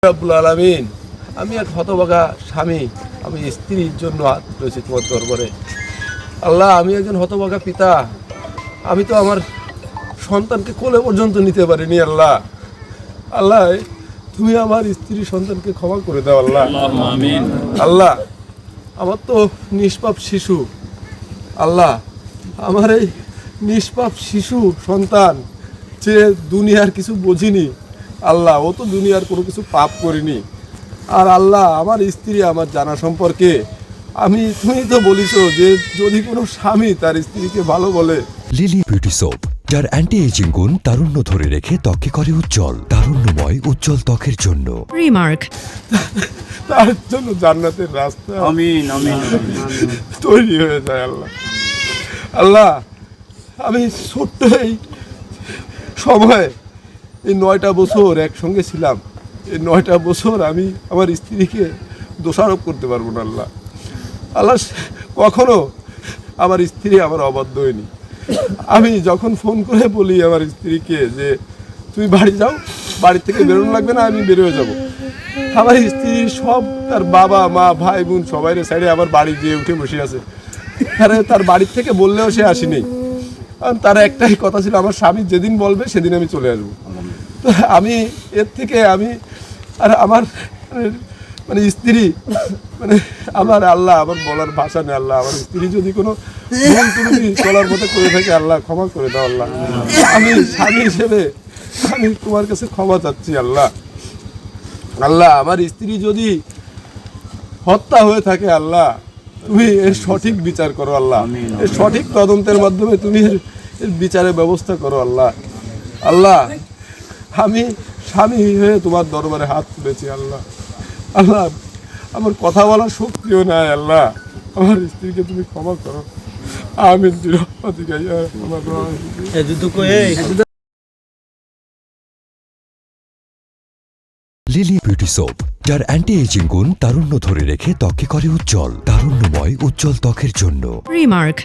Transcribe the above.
রব্বুল আলামিন, আমি এক হতভাগা স্বামী, আমি স্ত্রীর জন্য হাত রয়েছে তোমার দরবারে। আল্লাহ, আমি একজন হতভাগা পিতা, আমি তো আমার সন্তানকে কোলে পর্যন্ত নিতে পারিনি। আল্লাহ আল্লাহ তুমি আমার স্ত্রী সন্তানকে ক্ষমা করে দাও। আল্লাহ আল্লাহ, আমার তো নিষ্পাপ শিশু। আল্লাহ, আমার এই নিষ্পাপ শিশু সন্তান যে দুনিয়ার কিছু বোঝিনি, আল্লাহ ও তো দুনিয়ার কোনো কিছু পাপ করিনি। আর আল্লাহ, আমার স্ত্রী আমার জানা সম্পর্কে তুমি তো বলিছো যে যদি কোনো স্বামী তার স্ত্রীকে ভালো বলে। লিলি বিউটি সোপ, যার অ্যান্টি এজিং গুণ তারুণ্য ধরে রেখে ত্বককে করে উজ্জ্বল। তারুণ্যময় উজ্জ্বল ত্বকের জন্য রিমার্ক। তার জন্য জান্নাতের রাস্তা আমিন আমিন তৈরি হয়ে যায়। আল্লাহ আল্লাহ, আমি ছোট্ট এই সময় এই 9টা বছর একসঙ্গে ছিলাম। এই 9টা বছর আমি আমার স্ত্রীকে দোষারোপ করতে পারবো না। আল্লাহ আল্লাহ, কখনো আমার স্ত্রী আমার অবাধ্য হয়নি। আমি যখন ফোন করে বলি আমার স্ত্রীকে যে তুমি বাড়ি যাও, বাড়ি থেকে বেরোনো লাগবে না, আমি বেরোয় যাব, আমার স্ত্রী সব তার বাবা মা ভাই বোন সবাই সাইডে আমার বাড়ি যেয়ে উঠে বসে আছে। আরে তার বাড়ির থেকে বললেও সে আসেনি। কারণ তার একটাই কথা ছিল, আমার স্বামী যেদিন বলবে সেদিন আমি চলে আসবো। তো আমি এর থেকে আর আমার মানে স্ত্রী মানে আমার আল্লাহ, আমার বলার ভাষা নেই। আল্লাহ, আমার স্ত্রী যদি কোনো ভুল ত্রুটি চলার মতো করে থাকে, আল্লাহ ক্ষমা করে দাও। আল্লাহ, আমি স্বামী হিসেবে আমি তোমার কাছে ক্ষমা চাচ্ছি। আল্লাহ আল্লাহ, আমার স্ত্রী যদি হত্যা হয়ে থাকে, আল্লাহ তুমি এর সঠিক বিচার করো। আল্লাহ, এর সঠিক তদন্তের মাধ্যমে তুমি এর বিচারের ব্যবস্থা করো। আল্লাহ আল্লাহ, আমি স্বামী হয়ে তোমার দরবারে হাত তুলেছি। আল্লাহ আল্লাহ, আমার কথা বলার শক্তিও নাই। আল্লাহ, আমার স্ত্রীকে তুমি ক্ষমা করো। আমিন। লিলি বিউটি সোপ, যার অ্যান্টি এজিং গুণ তারুণ্য ধরে রেখে ত্বককে করে উজ্জ্বল। তারুণ্যময় উজ্জ্বল ত্বকের জন্য রিমার্ক।